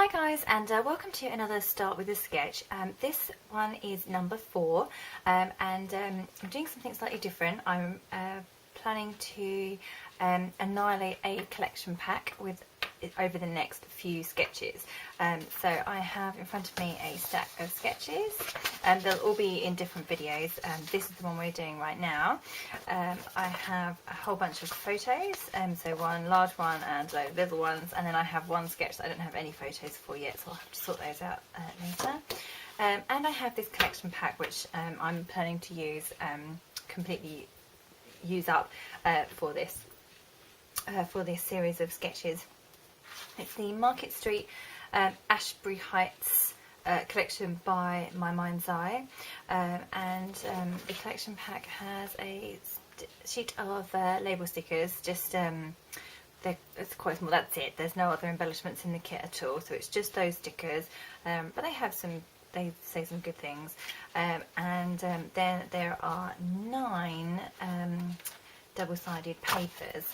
Hi guys, and welcome to another Start With A Sketch. This one is number 4, and I'm doing something slightly different. I'm planning to annihilate a collection pack with over the next few sketches. So I have in front of me a stack of sketches, and they'll all be in different videos. This is the one we're doing right now. I have a whole bunch of photos, so one large one and little ones, and then I have one sketch that I don't have any photos for yet, so I'll have to sort those out later. And I have this collection pack which I'm planning to use completely use up for this series of sketches. It's the Market Street Ashbury Heights collection by My Mind's Eye, and the collection pack has a sheet of label stickers. Just it's quite small. That's it. There's no other embellishments in the kit at all, so it's just those stickers. But they have some. They say some good things, and then there are 9 double-sided papers,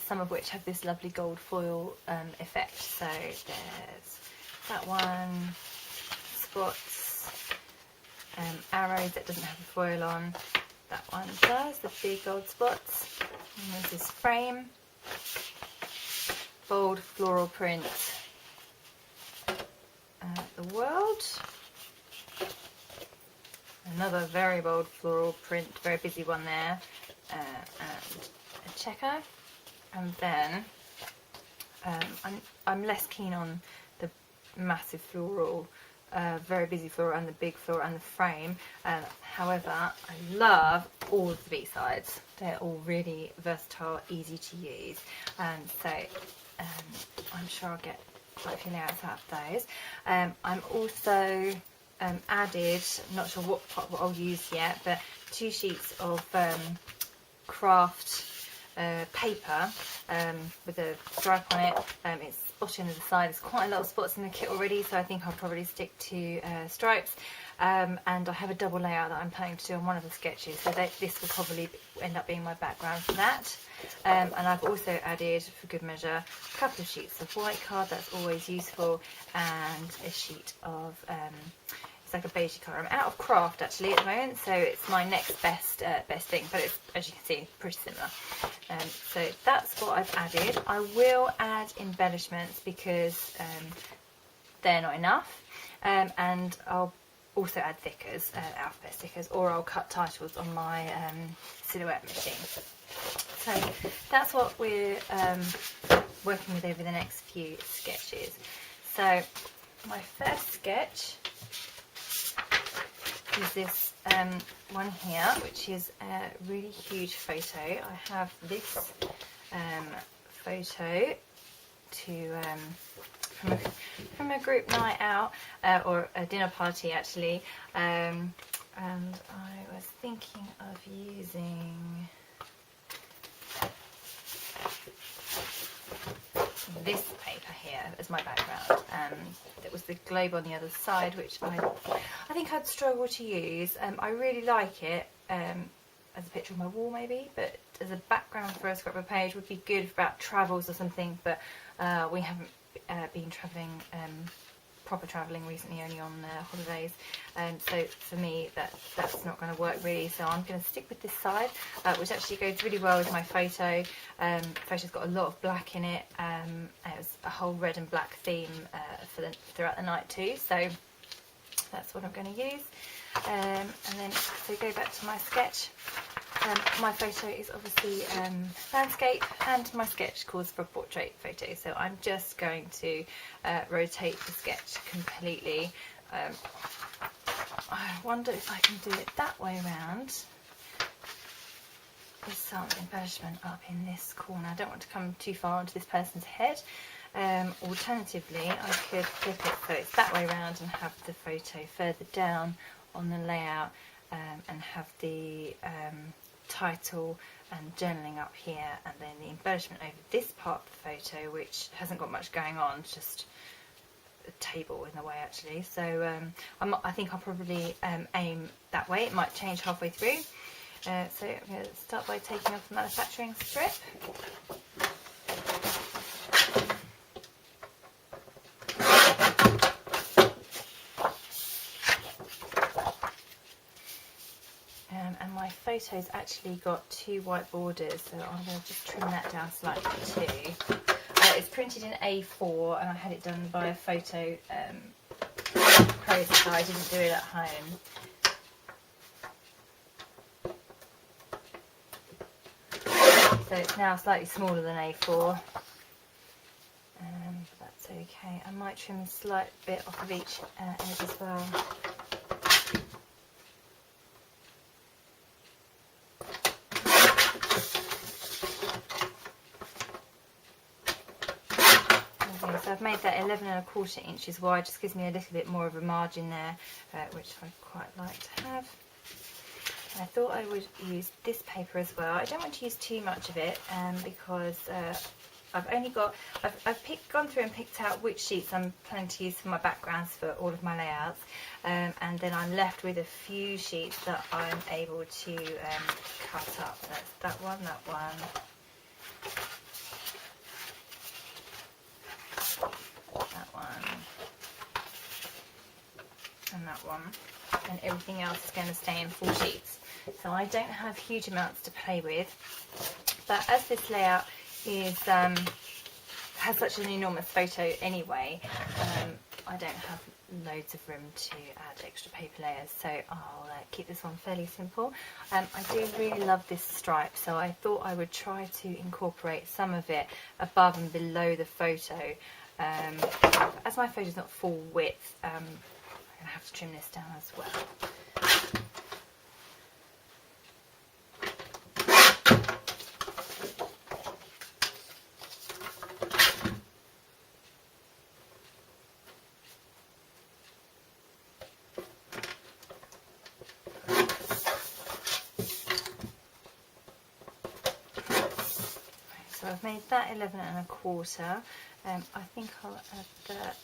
some of which have this lovely gold foil effect. So there's that one, spots, arrows that doesn't have the foil on. That one does, the big gold spots. And there's this frame, bold floral print, the world. Another very bold floral print, very busy one there, and a checker. And then I'm less keen on the massive floral, very busy floral, and the big floral and the frame. However, I love all of the B-sides. They're all really versatile, easy to use, and so I'm sure I'll get quite a few layouts out of those. I'm also added, not sure what I'll use yet, but 2 sheets of craft paper with a stripe on it. It's spotty on the side. There's quite a lot of spots in the kit already, so I think I'll probably stick to stripes. And I have a double layout that I'm planning to do on one of the sketches, so this will probably end up being my background for that. And I've also added, for good measure, a couple of sheets of white card. That's always useful, and a sheet of it's like a beige colour. I'm out of craft actually at the moment, so it's my next best thing, but it's, as you can see, pretty similar. So that's what I've added. I will add embellishments because they're not enough, and I'll also add stickers, alphabet stickers, or I'll cut titles on my silhouette machine. So that's what we're working with over the next few sketches. So my first sketch is this one here, which is a really huge photo. I have this photo from a group night out, or a dinner party actually, and I was thinking of using this paper here as my background. There was the globe on the other side, which I think I'd struggle to use. I really like it as a picture of my wall maybe, but as a background for a scrapbook page would be good for about travels or something, but we haven't been travelling, proper travelling recently, only on holidays, so for me that's not going to work really, so I'm going to stick with this side, which actually goes really well with my photo. The photo's got a lot of black in it, and it was a whole red and black theme throughout the night too, so that's what I'm going to use. And then, so go back to my sketch. My photo is obviously landscape, and my sketch calls for a portrait photo, so I'm just going to rotate the sketch completely. I wonder if I can do it that way around with some embellishment up in this corner. I don't want to come too far onto this person's head. Alternatively, I could flip it so it's that way around and have the photo further down on the layout, and have the title and journaling up here, and then the embellishment over this part of the photo, which hasn't got much going on, just a table in the way actually. So I think I'll probably aim that way. It might change halfway through. So I'm going to start by taking off the manufacturing strip. photo's actually got 2 white borders, so I'm going to just trim that down slightly too. It's printed in A4 and I had it done by a photo processor. I didn't do it at home. So it's now slightly smaller than A4. That's okay. I might trim a slight bit off of each edge as well. Okay, so I've made that 11¼ inches wide, just gives me a little bit more of a margin there, which I quite like to have. I thought I would use this paper as well. I don't want to use too much of it because I've gone through and picked out which sheets I'm planning to use for my backgrounds for all of my layouts, and then I'm left with a few sheets that I'm able to cut up. That's that one, and that one, and everything else is going to stay in full sheets. So I don't have huge amounts to play with, but as this layout is has such an enormous photo anyway, I don't have loads of room to add extra paper layers, so I'll keep this one fairly simple. I do really love this stripe, so I thought I would try to incorporate some of it above and below the photo. As my photo is not full width, I'm going to have to trim this down as well. So I've made that 11¼ I think I'll add that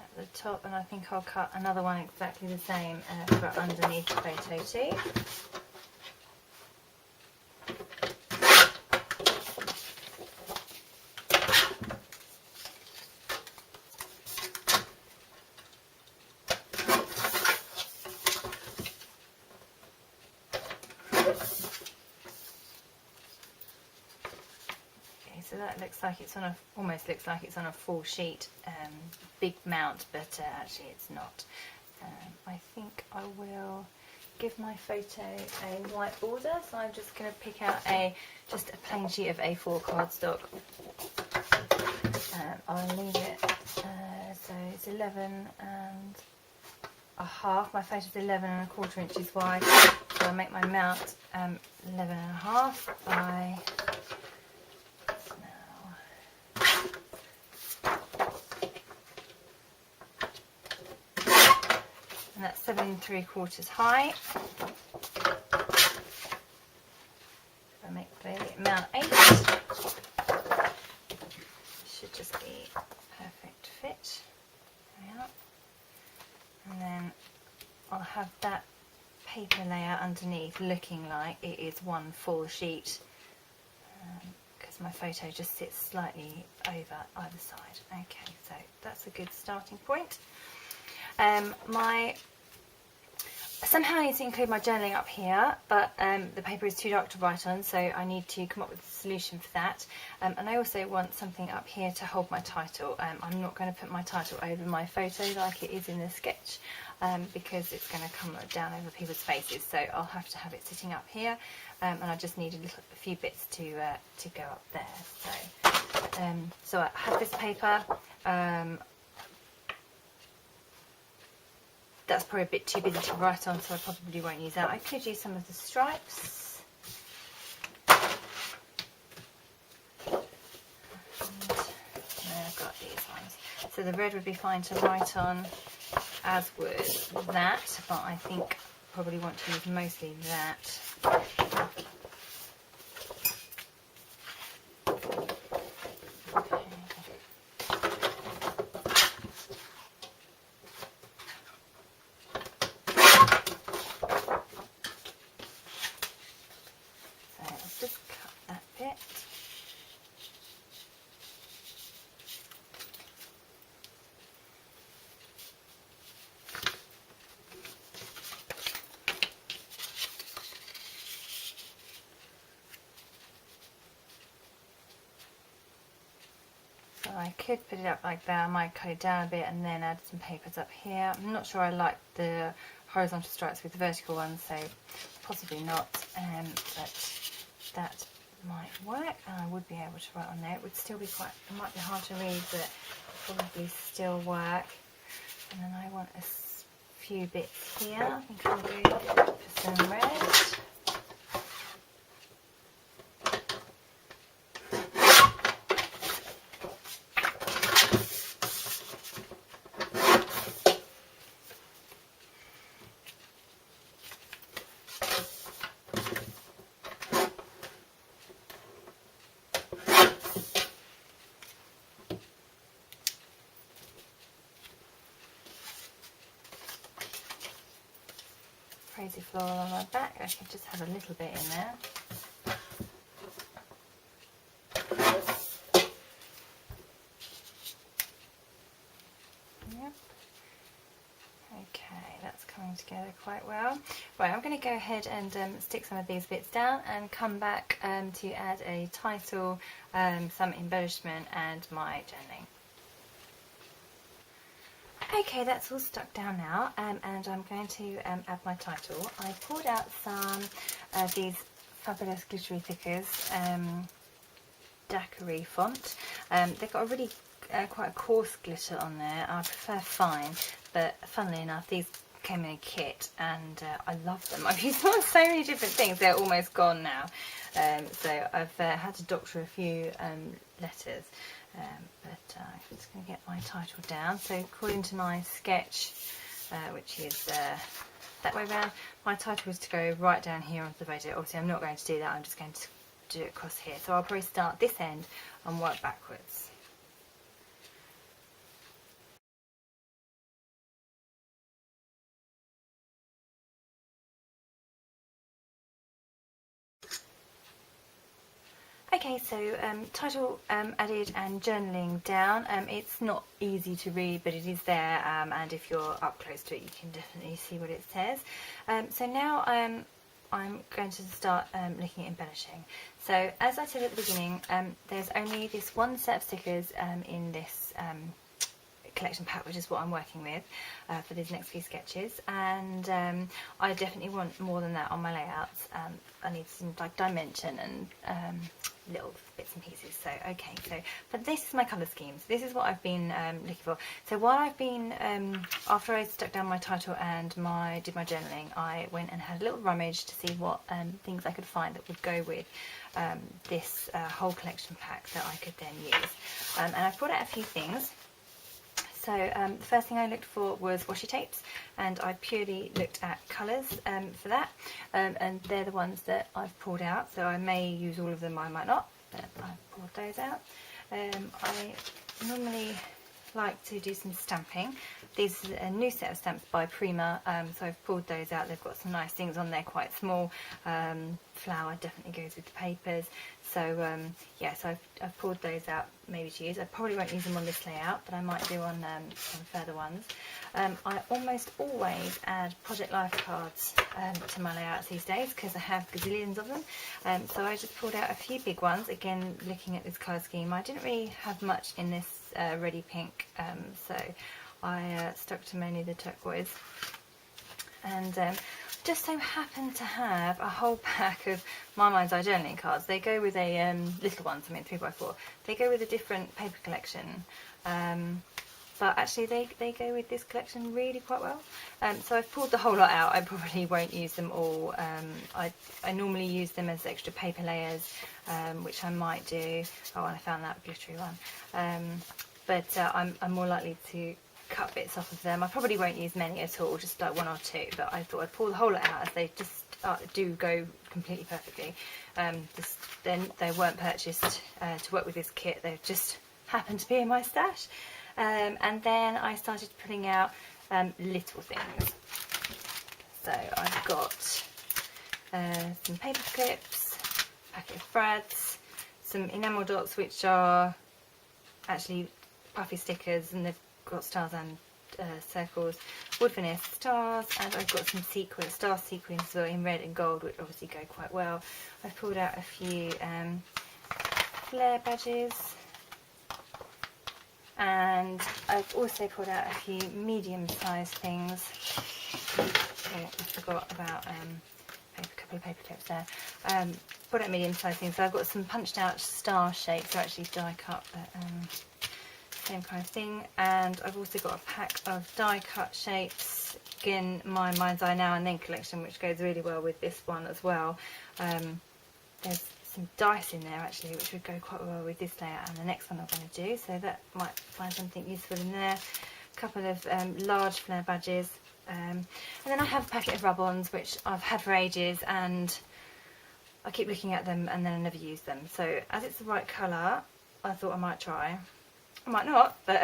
at the top, and I think I'll cut another one exactly the same for underneath the photo too. So that looks like it's on a, almost looks like it's on a full sheet, big mount, but actually it's not. I think I will give my photo a white border, so I'm just going to pick out just a plain sheet of A4 cardstock. I'll leave it, so it's 11 and a half. My photo's 11¼ inches wide, so I'll make my mount 11½ by. And that's 7¾ high. If I make clear, mount 8 should just be a perfect fit. There we are. And then I'll have that paper layer underneath looking like it is one full sheet, because my photo just sits slightly over either side. Okay, so that's a good starting point. Somehow I need to include my journaling up here, but the paper is too dark to write on, so I need to come up with a solution for that. And I also want something up here to hold my title. I'm not going to put my title over my photo like it is in the sketch, because it's going to come down over people's faces, so I'll have to have it sitting up here, and I just need a few bits to go up there. So I have this paper. That's probably a bit too busy to write on, so I probably won't use that. I could use some of the stripes. And I've got these ones. So the red would be fine to write on, as would that, but I think I probably want to use mostly that. So I could put it up like that. I might cut it down a bit and then add some papers up here. I'm not sure I like the horizontal stripes with the vertical ones, so possibly not, but that might work, and I would be able to write on there. It would still be quite, it might be hard to read, but probably still work. And then I want a few bits here. I think I'll go for some red. Crazy floral on my back. I should just have a little bit in there. Yep. Okay, that's coming together quite well. Right, I'm going to go ahead and stick some of these bits down and come back to add a title, some embellishment and my journaling. Okay, that's all stuck down now, and I'm going to add my title. I pulled out some of these fabulous glittery thickers, daiquiri font. They've got a really quite a coarse glitter on there. I prefer fine, but funnily enough, these came in a kit, and I love them. I've used them on so many different things. They're almost gone now, so I've had to doctor a few letters. But I'm just going to get my title down. So according to my sketch, which is that way round, my title is to go right down here onto the photo. Obviously I'm not going to do that, I'm just going to do it across here. So I'll probably start this end and work backwards. Okay, so title added and journaling down. It's not easy to read, but it is there, and if you're up close to it, you can definitely see what it says. So now I'm going to start looking at embellishing. So as I said at the beginning, there's only this one set of stickers in this collection pack, which is what I'm working with for these next few sketches, and I definitely want more than that on my layouts. I need some like dimension and little bits and pieces. So okay, so but this is my colour schemes. This is what I've been looking for. So while I've been after I stuck down my title and did my journaling, I went and had a little rummage to see what things I could find that would go with this whole collection pack that I could then use, and I brought out a few things. So the first thing I looked for was washi tapes, and I purely looked at colours for that, and they're the ones that I've pulled out. So I may use all of them, I might not, but I've pulled those out. I normally like to do some stamping. This is a new set of stamps by Prima, so I've pulled those out. They've got some nice things on there, quite small. Flower definitely goes with the papers. So yeah, so I've pulled those out maybe to use. I probably won't use them on this layout, but I might do on some further ones. I almost always add Project Life cards to my layouts these days because I have gazillions of them. So I just pulled out a few big ones. Again, looking at this colour scheme, I didn't really have much in this reddy pink, so I stuck to mainly the turquoise. And just so happened to have a whole pack of My Mind's Eye journaling cards. They go with a little ones, I mean 3x4. They go with a different paper collection, but actually they go with this collection really quite well. So I've pulled the whole lot out. I probably won't use them all. I normally use them as extra paper layers, which I might do. Oh, and I found that glittery one. But I'm more likely to cut bits off of them. I probably won't use many at all, just like one or two, but I thought I'd pull the whole lot out as they just do go completely perfectly. Then they weren't purchased to work with this kit, they just happened to be in my stash. And then I started pulling out little things. So I've got some paper clips, a packet of brads, some enamel dots which are actually puffy stickers, and they've got stars and circles, wood finesse stars, and I've got some star sequins as well in red and gold, which obviously go quite well. I've pulled out a few flare badges, And I've also pulled out a few medium-sized things. Oh, I forgot about a couple of paper clips there. Pulled out medium-sized things. So I've got some punched-out star shapes. They're actually die-cut, but same kind of thing. And I've also got a pack of die-cut shapes. Again, my Mind's Eye Now and Then collection, which goes really well with this one as well. There's some dice in there actually, which would go quite well with this layout and the next one I'm going to do, so that might find something useful in there. A couple of large flare badges, and then I have a packet of rub-ons which I've had for ages, and I keep looking at them and then I never use them. So as it's the right colour, I thought I might try. I might not, but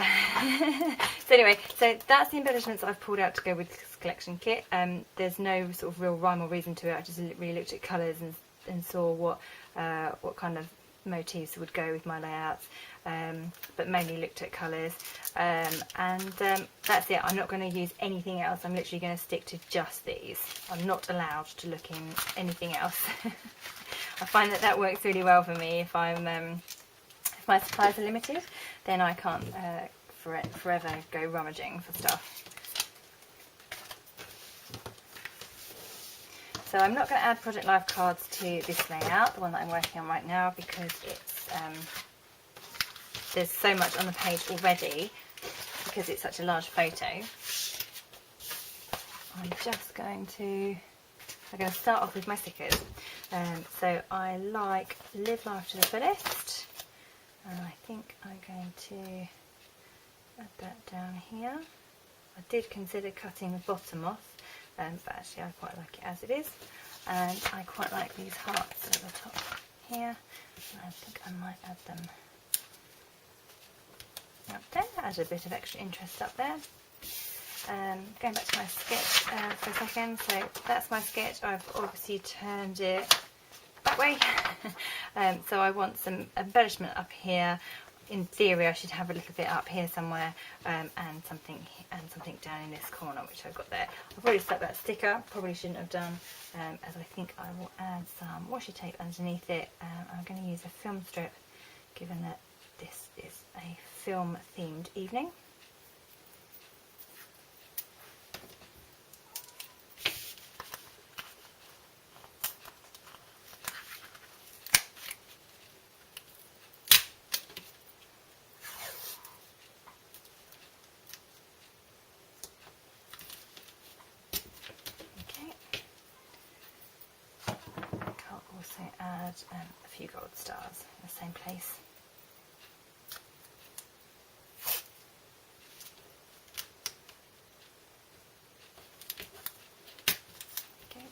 so anyway, so that's the embellishments I've pulled out to go with this collection kit. There's no sort of real rhyme or reason to it. I just really looked at colours and saw what kind of motifs would go with my layouts, but mainly looked at colours, and that's it. I'm not going to use anything else. I'm literally going to stick to just these. I'm not allowed to look in anything else. I find that works really well for me. If my supplies are limited, then I can't forever go rummaging for stuff. So I'm not going to add Project Life cards to this layout, the one that I'm working on right now, because it's there's so much on the page already because it's such a large photo. I'm going to start off with my stickers. So I like Live Life to the Fullest, and I think I'm going to add that down here. I did consider cutting the bottom off, but actually I quite like it as it is, and I quite like these hearts at the top here, and I think I might add them up there, add a bit of extra interest up there. Going back to my sketch for a second, so that's my sketch. I've obviously turned it that way, so I want some embellishment up here. In theory I should have a little bit up here somewhere, and something down in this corner, which I've got there. I've already stuck that sticker, probably shouldn't have done, as I think I will add some washi tape underneath it. I'm going to use a film strip, given that this is a film themed evening. Also add a few gold stars in the same place. Okay.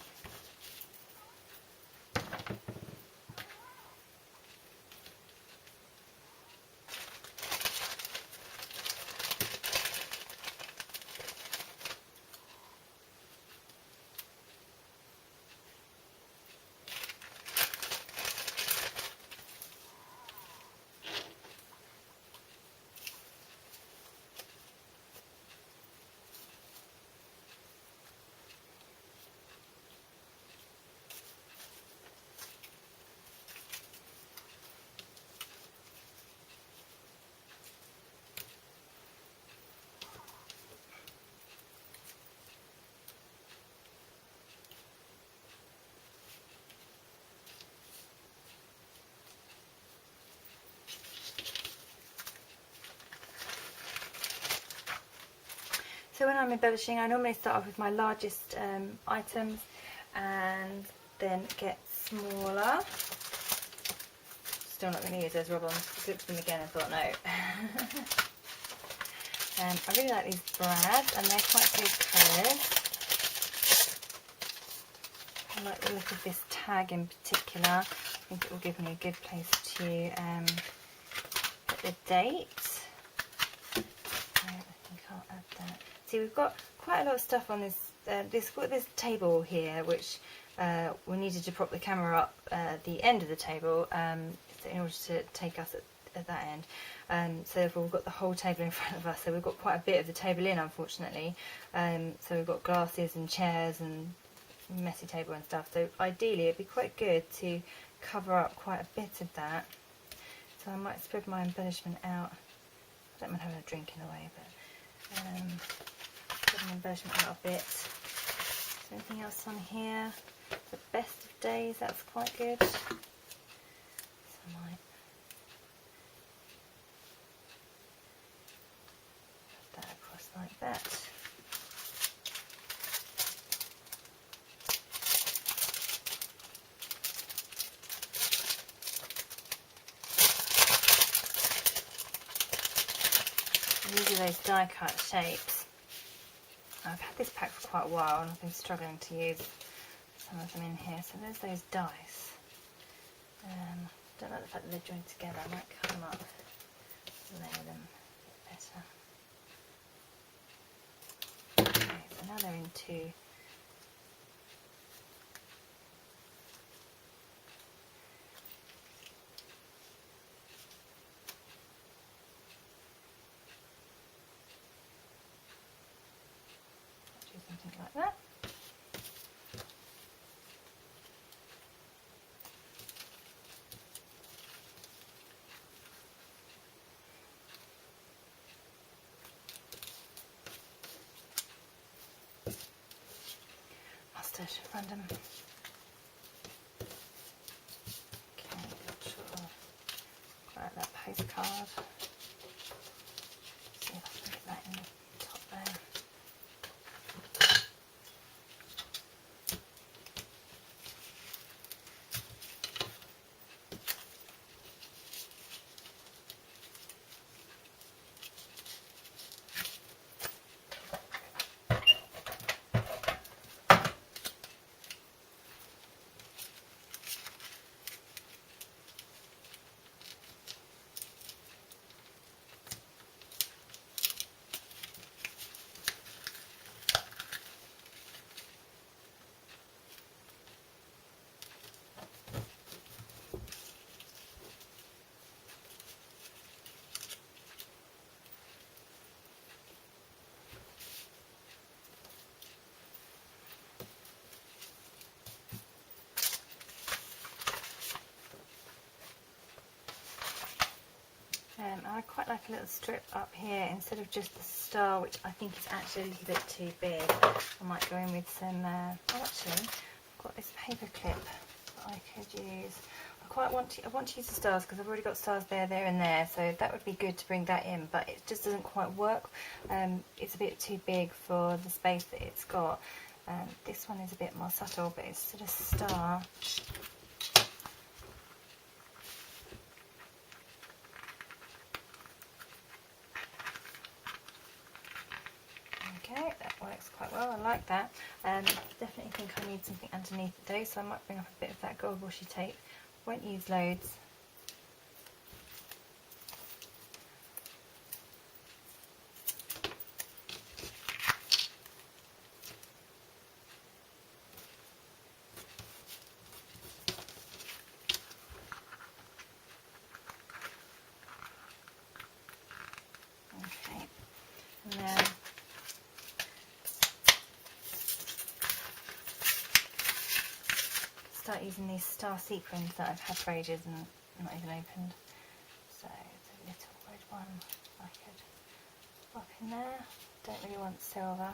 So when I'm embellishing, I normally start off with my largest items and then get smaller. Still not going to use those rub-ons. I looked at them again and thought no. I really like these brads, and they're quite good colours. I like the look of this tag in particular. I think it will give me a good place to put the date. So I think I'll add that. See, we've got quite a lot of stuff on this. This table here, which we needed to prop the camera up at the end of the table in order to take us at that end. So therefore we've got the whole table in front of us. So we've got quite a bit of the table in, unfortunately. So we've got glasses and chairs and messy table and stuff. So ideally it'd be quite good to cover up quite a bit of that. So I might spread my embellishment out don't mind having a drink in a way, but get an embellishment out of it. Is there anything else on here? The best of days, that's quite good. So I might put that across like that. These are those die cut shapes. I've had this pack for quite a while and I've been struggling to use some of them in here. So there's those dice. Don't like the fact that they're joined together. I might cut them up, lay them a bit better. Okay, so now they're in two. Do something like that. Mustard, random. Okay, sort of write that postcard. See if I can get that in the top there. I quite like a little strip up here instead of just the star, which I think is actually a little bit too big. I might go in with some, oh actually, I've got this paper clip that I could use. I want to use the stars because I've already got stars there, there and there, so that would be good to bring that in, but it just doesn't quite work. It's a bit too big for the space that it's got. This one is a bit more subtle, but it's still a star. Okay, that works quite well, I like that. Definitely think I need something underneath it though, so I might bring up a bit of that gold washi tape. Won't use loads. Okay, and then start using these star sequins that I've had for ages and not even opened. So the little red one I could pop in there. Don't really want silver.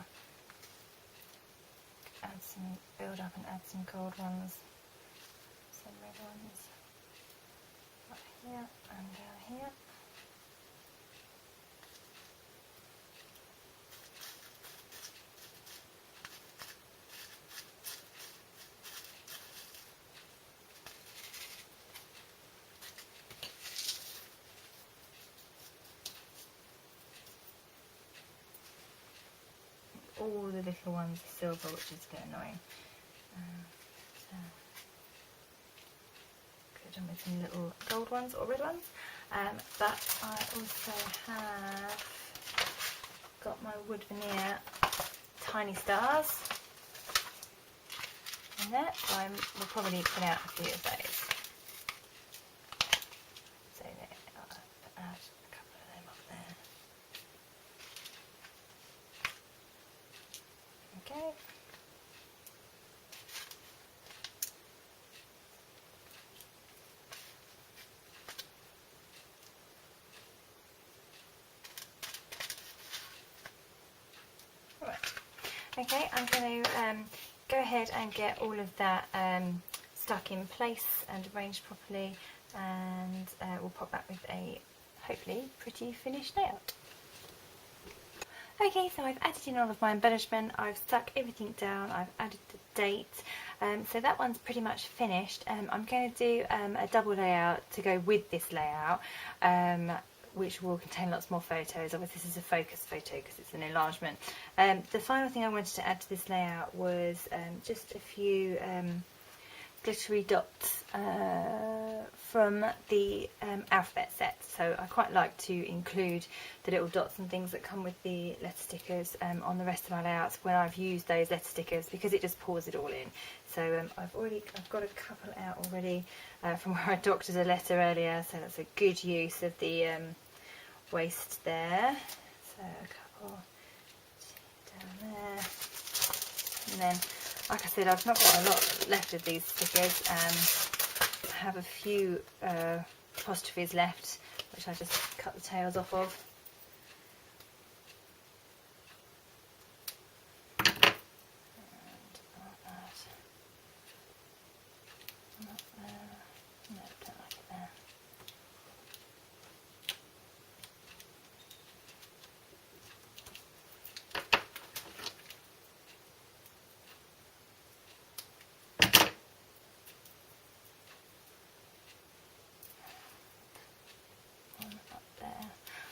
Add some, build up and add some gold ones. Some red ones up here and down here. All the little ones are silver, which is a bit annoying. So could have done with some little gold ones or red ones. But I also have got my wood veneer tiny stars in there, so I will probably need to put out a few of those. So there, I'll add a couple of them up there. Okay. Okay, I'm going to go ahead and get all of that stuck in place and arranged properly, and we'll pop back with a hopefully pretty finished layout. Okay, so I've added in all of my embellishment, I've stuck everything down, I've added the date, so that one's pretty much finished. I'm going to do a double layout to go with this layout, which will contain lots more photos. Obviously this is a focus photo because it's an enlargement. The final thing I wanted to add to this layout was just a few glittery dots from the alphabet set. So I quite like to include the little dots and things that come with the letter stickers on the rest of my layouts when I've used those letter stickers, because it just pours it all in. So I've got a couple out already from where I doctored a letter earlier, so that's a good use of the waste there. So a couple down there, and then, like I said, I've not got a lot left of these stickers. I have a few apostrophes left, which I just cut the tails off of.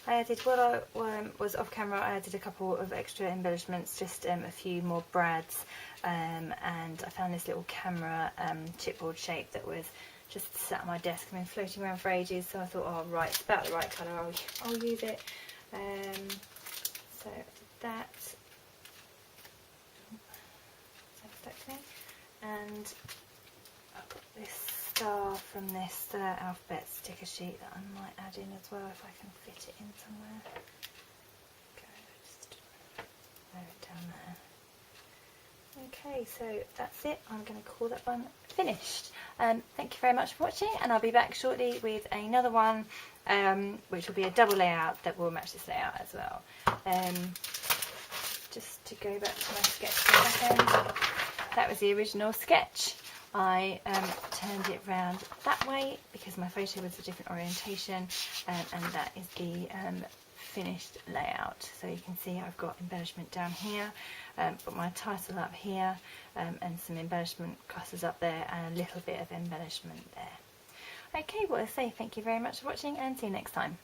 I added, what I was off camera, I added a couple of extra embellishments, just a few more brads, and I found this little camera chipboard shape that was just sat on my desk and been floating around for ages, so I thought, oh right, it's about the right colour, I'll use it. So I did that, and I've got this star from this alphabet sticker sheet that I might add in as well if I can fit it in somewhere. Just lower it down there. Okay, so that's it. I'm going to call that one finished. Thank you very much for watching, and I'll be back shortly with another one, which will be a double layout that will match this layout as well. Just to go back to my sketch for a second, that was the original sketch. I turned it round that way because my photo was a different orientation, and that is the finished layout. So you can see I've got embellishment down here, got my title up here, and some embellishment clusters up there, and a little bit of embellishment there. Okay, well, I say thank you very much for watching, and see you next time.